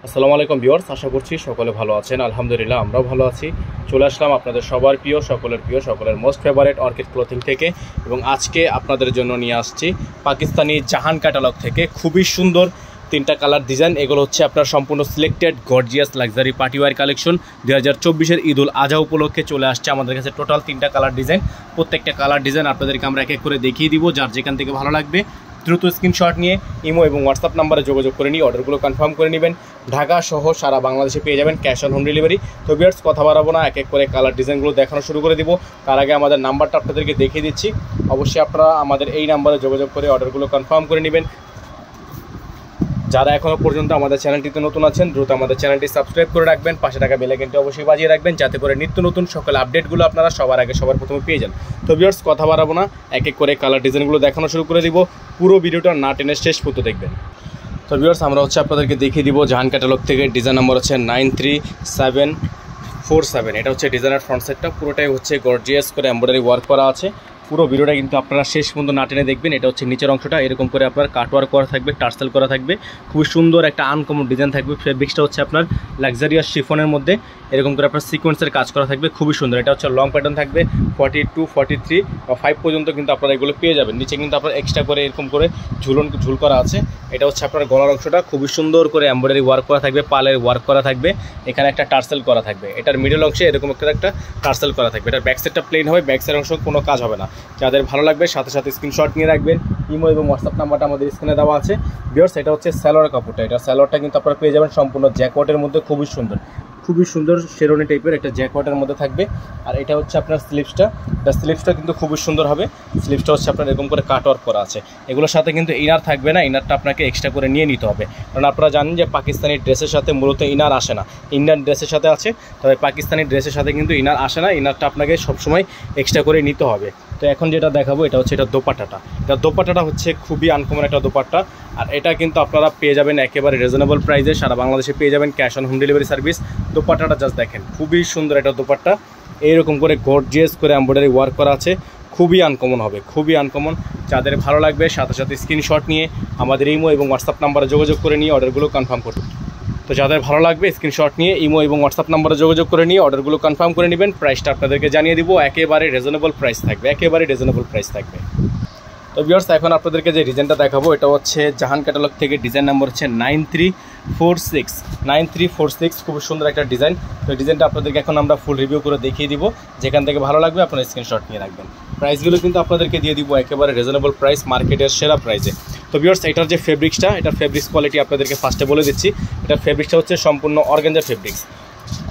আসসালামু আলাইকুম ভিউয়ার্স, আশা করছি সকলে ভালো আছেন। আলহামদুলিল্লাহ আমরাও ভালো আছি। চলে আসলাম আপনাদের সবার প্রিয়, সকলের মোস্ট ফেভারিট অর্কিড ক্লোথিং থেকে, এবং আজকে আপনাদের জন্য নিয়ে আসছি পাকিস্তানি জাহান ক্যাটালগ থেকে খুবই সুন্দর তিনটা কালার ডিজাইন। এগুলো হচ্ছে আপনার সম্পূর্ণ selected gorgeous luxury party wear collection. 2024-এর ঈদ উল আজহা উপলক্ষে চলে আসছে আমাদের কাছে টোটাল তিনটা কালার ডিজাইন। প্রত্যেকটা কালার ডিজাইন আপনাদেরকে আমরা এক এক করে দেখিয়ে দিব। যার যেখান থেকে ভালো লাগবে দ্রুত স্ক্রিনশট নিয়ে ইমো এবং হোয়াটসঅ্যাপ নাম্বারে যোগাযোগ করে নিয়ে অর্ডারগুলো কনফার্ম করে নেবেন। ঢাকা সহ সারা বাংলাদেশে পেয়ে যাবেন ক্যাশ অন হোম ডেলিভারি। তো ভিউয়ার্স, কথা বাড়াবো না, এক এক করে কালার ডিজাইনগুলো দেখানো শুরু করে দিব। তার আগে আমাদের নাম্বারটা আপনাদেরকে দেখিয়ে দিচ্ছি। অবশ্যই আপনারা আমাদের এই নাম্বারে যোগাযোগ করে অর্ডারগুলো কনফার্ম করে নেবেন। যারা এখনও পর্যন্ত আমাদের চ্যানেলটিতে নতুন আছেন, দ্রুত আমাদের চ্যানেলটি সাবস্ক্রাইব করে রাখবেন, পাশে থাকা বেল আইকনটি অবশ্যই বাজিয়ে রাখবেন, যাতে করে নিত্য নতুন সকল আপডেটগুলো আপনারা সবার আগে সবার প্রথমে পেয়ে যান। তো ভিউয়ার্স, কথা বাড়াবো না, এক এক করে কালার ডিজাইনগুলো দেখানো শুরু করে দিব। পুরো ভিডিওটা না টেনে শেষ পর্যন্ত দেখবেন। তো ভিউয়ার্স, আমরা আপনাদেরকে দেখিয়ে দিব জাহান ক্যাটালগ থেকে ডিজাইন নাম্বার হচ্ছে 93747। এটা হচ্ছে ডিজাইনার ফ্রন্ট সাইডটা, পুরোটাই হচ্ছে গর্জিয়াস করে এমব্রয়ডারি ওয়ার্ক করা আছে। পুরো ভিডিওটা কিন্তু আপনারা শেষ পর্যন্ত না টেনে দেখবেন। এটা হচ্ছে নিচের অংশটা, এরকম করে আপনার কাটওয়ার্ক করা থাকবে, টার্সেল করা থাকবে, খুবই সুন্দর একটা আনকমন ডিজাইন থাকবে। ফেব্রিক্সটা হচ্ছে আপনার লাক্সারিয়াস শিফনের মধ্যে এরকম করে আপনার সিকোয়েন্সের কাজ করা থাকবে, খুবই সুন্দর। এটা হচ্ছে লং প্যাটার্ন থাকবে 42, 43 বা 5 পর্যন্ত কিন্তু আপনারা এগুলো পেয়ে যাবেন। নিচে কিন্তু আপনার এক্সট্রা করে এরকম করে ঝুল করা আছে। এটা হচ্ছে আপনার গলার অংশটা, খুবই সুন্দর করে এমব্রয়ডারি ওয়ার্ক করা থাকবে, পালের ওয়ার্ক করা থাকবে, এখানে একটা টার্সেল করা থাকবে। এটার মিডল অংশে এরকম একটা টার্সেল করা থাকবে। এটার ব্যাক সাইডটা প্লেন হবে, ব্যাক সাইড অংশ কোনো কাজ হবে না। যাদের ভালো লাগবে সাথে সাথে স্ক্রিনশট নিয়ে রাখবেন। ইমো এবং হোয়াটসঅ্যাপ নাম্বারটা আমাদের স্ক্রিনে দেওয়া আছে। ভিউয়ার্স, এটা হচ্ছে সালোয়ার কাপড়টা। এটা সালোয়ারটা কিন্তু আপনারা পেয়ে যাবেন সম্পূর্ণ জ্যাকওয়াটের মধ্যে, খুবই সুন্দর শেরওয়ানি টাইপের একটা জ্যাকওয়াটের মধ্যে থাকবে। আর এটা হচ্ছে আপনার স্লিভসটা। এটা স্লিভসটা কিন্তু খুবই সুন্দর হবে। স্লিভসটা হচ্ছে আপনার এরকম করে কাটওয়ার্ক করা আছে। এগুলোর সাথে কিন্তু ইনার থাকবে না, ইনারটা আপনাকে এক্সট্রা করে নিয়ে নিতে হবে। কারণ আপনারা জানেন যে পাকিস্তানি ড্রেসের সাথে মূলত ইনার আসে না, ইন্ডিয়ান ড্রেসের সাথে আছে, তবে পাকিস্তানি ড্রেসের সাথে কিন্তু ইনার আসে না। ইনারটা আপনাকে সবসময় এক্সট্রা করে নিতে হবে। তো এখন যেটা দেখাবো এটা হচ্ছে এটা দোপাট্টাটা। এটা দোপাট্টাটা হচ্ছে খুবই আনকমন একটা দোপাট্টা। আর এটা কিন্তু আপনারা পেয়ে যাবেন একেবারে রিজনেবল প্রাইসে, সারা বাংলাদেশে পেয়ে যাবেন cash on home delivery service. দোপাট্টাটা জাস্ট দেখেন, খুবই সুন্দর একটা দোপাট্টা। এইরকম করে গর্জিয়াস করে এমব্রয়ডারি ওয়ার্ক করা আছে, খুবই আনকমন হবে, খুবই আনকমন। যাদের ভালো লাগবে সাথে সাথে স্ক্রিনশট নিয়ে আমাদের ইমো এবং হোয়াটসঅ্যাপ নাম্বারে যোগাযোগ করে নিয়ে অর্ডারগুলো কনফার্ম করুন। তো যাদের ভালো লাগবে স্ক্রিনশট নিয়ে ইমো এবং হোয়াটসঅ্যাপ নাম্বারে যোগাযোগ করে নিয়ে অর্ডারগুলো কনফার্ম করে নেবেন। প্রাইসটা আপনাদেরকে জানিয়ে দিব, একেবারে রিজনেবল প্রাইস থাকবে। তো ভিউয়ার্স, এখন আপনাদেরকে যে ডিজাইনটা দেখাবো এটা হচ্ছে জাহান ক্যাটালগ থেকে ডিজাইন নাম্বার হচ্ছে 9346। খুব সুন্দর একটা ডিজাইন। তো ডিজাইনটা আপনাদেরকে এখন আমরা ফুল রিভিউ করে দেখিয়ে দিব। যেখান থেকে ভালো লাগবে আপনারা স্ক্রিনশট নিয়ে রাখবেন। প্রাইসগুলো কিন্তু আপনাদেরকে দিয়ে দিব একেবারে রিজনেবল প্রাইস, মার্কেটের সেরা প্রাইসে। তো ভিউয়ার্স, এটার যে ফেব্রিক্সটা, এটার ফেব্রিক্স কোয়ালিটি আপনাদেরকে ফার্স্টে বলে দিচ্ছি। এটার ফেব্রিক্সটা হচ্ছে সম্পূর্ণ অর্গানজা ফেব্রিক্স,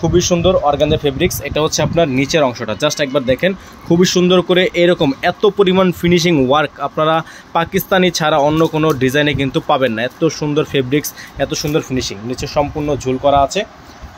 খুবই সুন্দর অর্গানজা ফেব্রিক্স। এটা হচ্ছে আপনার নিচের অংশটা, জাস্ট একবার দেখেন, খুবই সুন্দর করে এরকম এত পরিমাণ ফিনিশিং ওয়ার্ক আপনারা পাকিস্তানি ছাড়া অন্য কোনো ডিজাইনে কিন্তু পাবেন না। এত সুন্দর ফেব্রিক্স, এত সুন্দর ফিনিশিং, নিচে সম্পূর্ণ ঝুল করা আছে।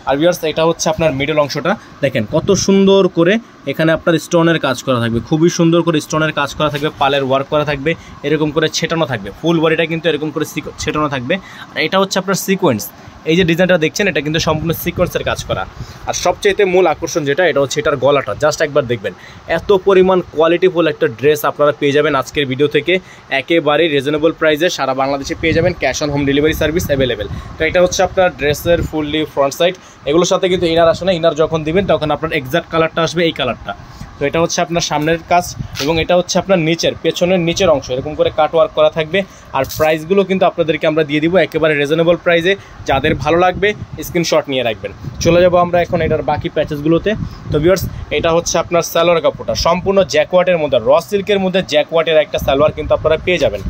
আর ভিউয়ার্স, এটা হচ্ছে আপনার মিডল অংশটা, দেখেন কত সুন্দর করে এখানে আপনার স্টোনের কাজ করা থাকবে, খুবই সুন্দর করে স্টোনের কাজ করা থাকবে, পালের ওয়ার্ক করা থাকবে, এরকম করে ছেটানো থাকবে, ফুল বডিটা কিন্তু এরকম করে ছেটানো থাকবে। আর এটা হচ্ছে আপনার সিকোয়েন্স। এই যে ডিজাইনটা দেখছেন এটা কিন্তু সম্পূর্ণ সিকোয়েন্সের কাজ করা। আর সবচেয়ে মূল আকর্ষণ যেটা, এটা হচ্ছে এটার গলাটা, জাস্ট একবার দেখবেন। এত পরিমাণ কোয়ালিটিফুল একটা ড্রেস আপনারা পেয়ে যাবেন আজকের ভিডিও থেকে একেবারেই রিজনেবল প্রাইসে, সারা বাংলাদেশে পেয়ে যাবেন cash on home delivery service available. তো এটা হচ্ছে আপনার ড্রেসের ফুললি ফ্রন্ট সাইড। এগুলোর সাথে কিন্তু ইনার আসে না, ইনার যখন দিবেন তখন আপনার এক্সাক্ট কালারটা আসবে এই কালারটা। তো এটা হচ্ছে আপনার সামনের কাজ, এবং এটা হচ্ছে আপনার পেছনের নিচের অংশ, এরকম করে কাট ওয়ার্ক করা থাকবে। আর প্রাইসগুলো কিন্তু আপনাদেরকে আমরা দিয়ে দিব একেবারে রিজনেবল প্রাইসে। যাদের ভালো লাগবে স্ক্রিনশট নিয়ে রাখবেন। চলে যাব আমরা এখন এটার বাকি প্যাচেসগুলোতে। তো ভিউয়ার্স, এটা হচ্ছে আপনার সালোয়ার কাপড়টা, সম্পূর্ণ জ্যাকওয়াটের মধ্যে, র সিল্কের মধ্যে জ্যাকওয়াটের একটা সালোয়ার কিন্তু আপনারা পেয়ে যাবেন।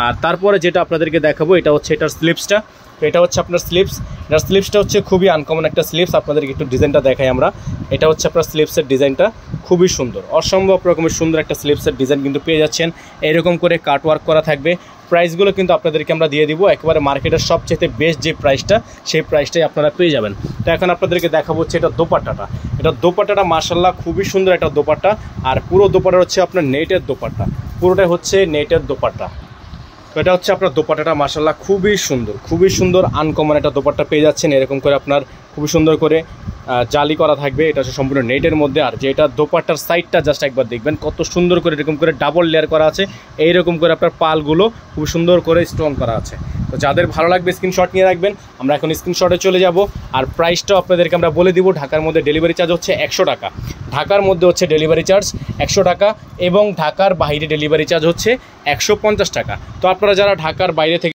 আর তারপরে যেটা আপনাদেরকে দেখাবো এটা হচ্ছে এটার স্লিভসটা। তো এটা হচ্ছে আপনার স্লিভস। এটার স্লিভসটা হচ্ছে খুবই আনকমন একটা স্লিভস। আপনাদেরকে একটু ডিজাইনটা দেখাই আমরা। এটা হচ্ছে আপনার স্লিভসের ডিজাইনটা, খুবই সুন্দর, অসম্ভব রকমের সুন্দর একটা স্লিভসের ডিজাইন কিন্তু পেয়ে যাচ্ছেন। এরকম করে কাট ওয়ার্ক করা থাকবে। প্রাইসগুলো কিন্তু আপনাদেরকে আমরা দিয়ে দিব একেবারে মার্কেটের সবচেয়ে বেস্ট যে প্রাইসটা, সেই প্রাইসটাই আপনারা পেয়ে যাবেন। তো এখন আপনাদেরকে দেখাবো হচ্ছে এটা দোপাট্টাটা। এটা দোপাট্টাটা মাশাআল্লাহ খুবই সুন্দর একটা দোপাট্টা। আর পুরো দোপাট্টা হচ্ছে আপনার নেটের দোপাট্টা, পুরোটাই হচ্ছে নেটের দোপাট্টা। তো এটা হচ্ছে আপনার দোপাট্টাটা মাশাআল্লাহ খুবই সুন্দর আনকমন একটা দোপাট্টা পেয়ে যাচ্ছেন। এরকম করে আপনার খুবই সুন্দর করে জালি করা থাকবে, এটা হচ্ছে সম্পূর্ণ নেটের মধ্যে। আর যেটা দোপাট্টার সাইডটা জাস্ট একবার দেখবেন কত সুন্দর করে এরকম করে ডাবল লেয়ার করা আছে, এইরকম করে আপনার পালগুলো খুব সুন্দর করে স্টোন করা আছে। তো যাদের ভালো লাগবে স্ক্রিনশট নিয়ে রাখবেন। আমরা এখন স্ক্রিনশটে চলে যাব। আর প্রাইসটাও আপনাদেরকে আমরা বলে দিব। ঢাকার মধ্যে ডেলিভারি চার্জ হচ্ছে 100 টাকা, ঢাকার মধ্যে হচ্ছে ডেলিভারি চার্জ 100 টাকা এবং ঢাকার বাইরে ডেলিভারি চার্জ হচ্ছে 150 টাকা। তো আপনারা যারা ঢাকার বাইরে থেকে,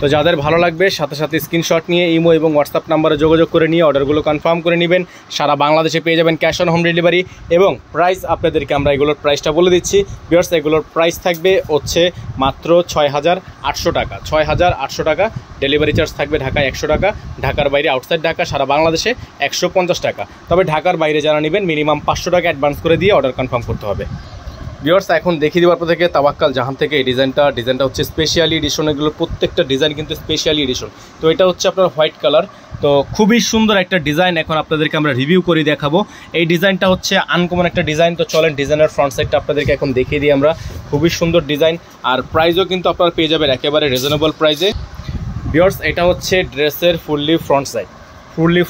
তো যাদের ভালো লাগবে সাথে সাথে স্ক্রিনশট নিয়ে ইমো এবং হোয়াটসঅ্যাপ নাম্বারে যোগাযোগ করে নিয়ে অর্ডারগুলো কনফার্ম করে নেবেন। সারা বাংলাদেশে পেয়ে যাবেন ক্যাশ অন হোম ডেলিভারি। এবং প্রাইস আপনাদেরকে আমরা এগুলোর প্রাইসটা বলে দিচ্ছি ভিউয়ার্স। এগুলোর প্রাইস থাকবে হচ্ছে মাত্র 6800 টাকা, 6800 টাকা। ডেলিভারি চার্জ থাকবে ঢাকায় 100 টাকা, ঢাকার বাইরে আউটসাইড ঢাকা সারা বাংলাদেশে 150 টাকা। তবে ঢাকার বাইরে যারা নেবেন মিনিমাম 500 টাকা অ্যাডভান্স করে দিয়ে অর্ডার কনফার্ম করতে হবে। ভিউয়ার্স এখন দেখিয়ে দেবো আপনাদেরকে তাওয়াক্কাল জাহান থেকে এই ডিজাইনটা হচ্ছে স্পেশালি এডিশন। এগুলো প্রত্যেকটা ডিজাইন কিন্তু স্পেশালি এডিশন। তো এটা হচ্ছে আপনার হোয়াইট কালার, তো খুবই সুন্দর একটা ডিজাইন। এখন আপনাদেরকে আমরা রিভিউ করে দেখাবো। এই ডিজাইনটা হচ্ছে আনকমন একটা ডিজাইন। তো চলেন ডিজাইনের ফ্রন্ট সাইডটা আপনাদেরকে এখন দেখিয়ে দিই আমরা। খুবই সুন্দর ডিজাইন, আর প্রাইসও কিন্তু আপনারা পেয়ে যাবেন একেবারে রিজনেবল প্রাইসে। ভিউয়ার্স এটা হচ্ছে ড্রেসের ফুললি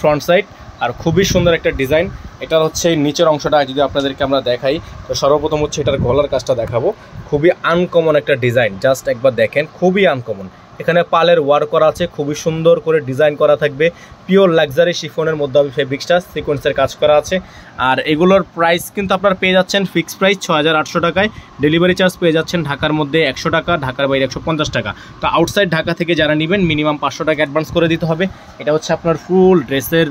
ফ্রন্ট সাইড আর খুবই সুন্দর একটা ডিজাইন। এটার হচ্ছে নিচের অংশটা যদি আপনাদেরকে আমরা দেখাই, তো সর্বপ্রথম হচ্ছে এটার গলার কাজটা দেখাবো। খুবই আনকমন একটা ডিজাইন, জাস্ট একবার দেখেন, খুবই আনকমন। এখানে পালের ওয়ার্ক করা আছে, খুবই সুন্দর করে ডিজাইন করা থাকবে। পিওর লাক্সারি শিফনের মধ্যে হবে ফেব্রিক্সটা, সিকোয়েন্সের কাজ করা আছে। আর এগুলোর প্রাইস কিন্তু আপনারা পেয়ে যাচ্ছেন ফিক্সড প্রাইস 6800 টাকায়। ডেলিভারি চার্জ পেয়ে যাচ্ছেন ঢাকার মধ্যে 100 টাকা, ঢাকার বাইরে 150 টাকা। তো আউটসাইড ঢাকা থেকে যারা নেবেন মিনিমাম 500 টাকা অ্যাডভান্স করে দিতে হবে। এটা হচ্ছে আপনার ফুল ড্রেসের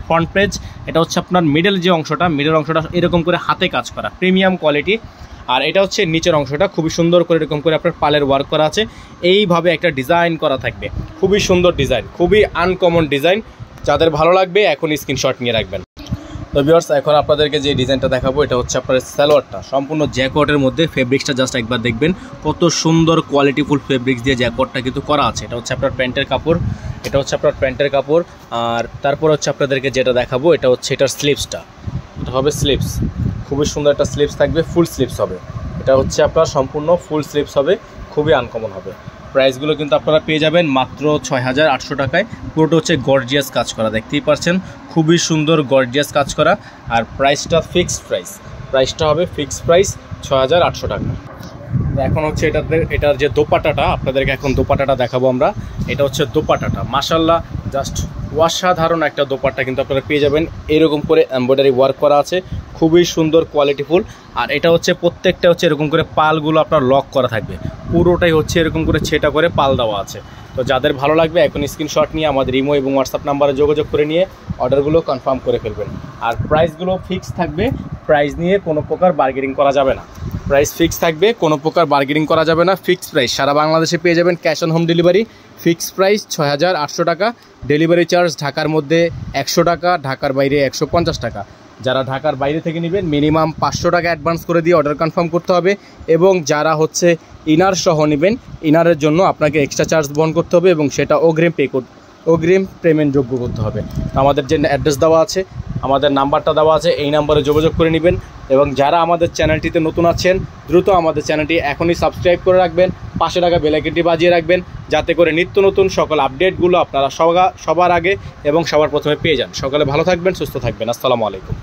ফ্রন্ট পেজ। এটা হচ্ছে আপনার মিডল অংশটা এরকম করে হাতে কাজ করা প্রিমিয়াম কোয়ালিটি। আর এটা হচ্ছে নিচের অংশটা খুবই সুন্দর করে এরকম করে আপনার পালের ওয়ার্ক করা আছে। এইভাবে একটা ডিজাইন করা থাকবে, খুবই সুন্দর ডিজাইন, খুবই আনকমন ডিজাইন। যাদের ভালো লাগবে এখন স্ক্রিনশট নিয়ে রাখবেন। তো ভিউয়ার্স এখন আপনাদেরকে যে ডিজাইনটা দেখাবো, এটা হচ্ছে আপনার সালোয়ারটা সম্পূর্ণ জ্যাকটের মধ্যে। ফেব্রিক্সটা জাস্ট একবার দেখবেন কত সুন্দর কোয়ালিটিফুল ফেব্রিক্স দিয়ে জ্যাকটটা কিন্তু করা আছে। এটা হচ্ছে আপনার প্যান্টের কাপড়, আর তারপর হচ্ছে আপনাদেরকে যেটা দেখাবো এটা হচ্ছে এটার স্লিভসটা। এটা হবে স্লিভস, খুবই সুন্দর একটা স্লিভস থাকবে, ফুল স্লিভস হবে। এটা হচ্ছে আপনার সম্পূর্ণ ফুল স্লিভস হবে, খুবই আনকমন হবে। প্রাইসগুলো কিন্তু আপনারা পেয়ে যাবেন মাত্র 6800 টাকায়। পুরোটা হচ্ছে গর্জিয়াস কাজ করা, দেখতেই পাচ্ছেন খুবই সুন্দর গর্জিয়াস কাজ করা। আর প্রাইসটা হবে ফিক্সড প্রাইস 6800 টাকা। এখন হচ্ছে এটার যে দোপাট্টাটা আপনাদেরকে এখন দোপাট্টাটা দেখাবো আমরা। এটা হচ্ছে দোপাট্টাটা, মাশাআল্লাহ জাস্ট অসাধারণ একটা দোপাট্টা কিন্তু আপনারা পেয়ে যাবেন। এরকম করে এমব্রয়ডারি ওয়ার্ক করা আছে, খুবই সুন্দর কোয়ালিটিফুল। আর এটা হচ্ছে প্রত্যেকটা হচ্ছে এরকম করে পালগুলো আপনার লক করা থাকবে, পুরোটাই হচ্ছে এরকম করে ছেটা করে পাল দেওয়া আছে। তো যাদের ভালো লাগবে এখন স্ক্রিনশট নিয়ে আমাদের ইমো এবং হোয়াটসঅ্যাপ নাম্বারে যোগাযোগ করে নিয়ে অর্ডারগুলো কনফার্ম করে ফেলবেন। আর প্রাইসগুলো ফিক্স থাকবে, প্রাইস নিয়ে কোনো প্রকার বার্গেনিং করা যাবে না। প্রাইস ফিক্স থাকবে, কোনো প্রকার বার্গেনিং করা যাবে না। ফিক্সড প্রাইস সারা বাংলাদেশে পেয়ে যাবেন cash on home delivery. Fixed price 6800 টাকা। ডেলিভারি চার্জ ঢাকার মধ্যে 100 টাকা, ঢাকার বাইরে 150 টাকা। যারা ঢাকার বাইরে থেকে নেবেন মিনিমাম 500 টাকা অ্যাডভান্স করে দিয়ে অর্ডার কনফার্ম করতে হবে। এবং যারা হচ্ছে ইনার সহ নেবেন, ইনারের জন্য আপনাকে এক্সট্রা চার্জ বহন করতে হবে এবং সেটা অগ্রিম পেমেন্ট যোগ্য করতে হবে। আমাদের যে অ্যাড্রেস দেওয়া আছে, আমাদের নাম্বারটা দেওয়া আছে, এই নাম্বারে যোগাযোগ করে নেবেন। এবং যারা আমাদের চ্যানেলটিতে নতুন আছেন দ্রুত আমাদের চ্যানেলটি এখনই সাবস্ক্রাইব করে রাখবেন, পাশে থাকা বেল আইকনটি বাজিয়ে রাখবেন, যাতে করে নিত্য নতুন সকল আপডেটগুলো আপনারা সবার আগে এবং সবার প্রথমে পেয়ে যান। সকলে ভালো থাকবেন, সুস্থ থাকবেন। আসসালামু আলাইকুম।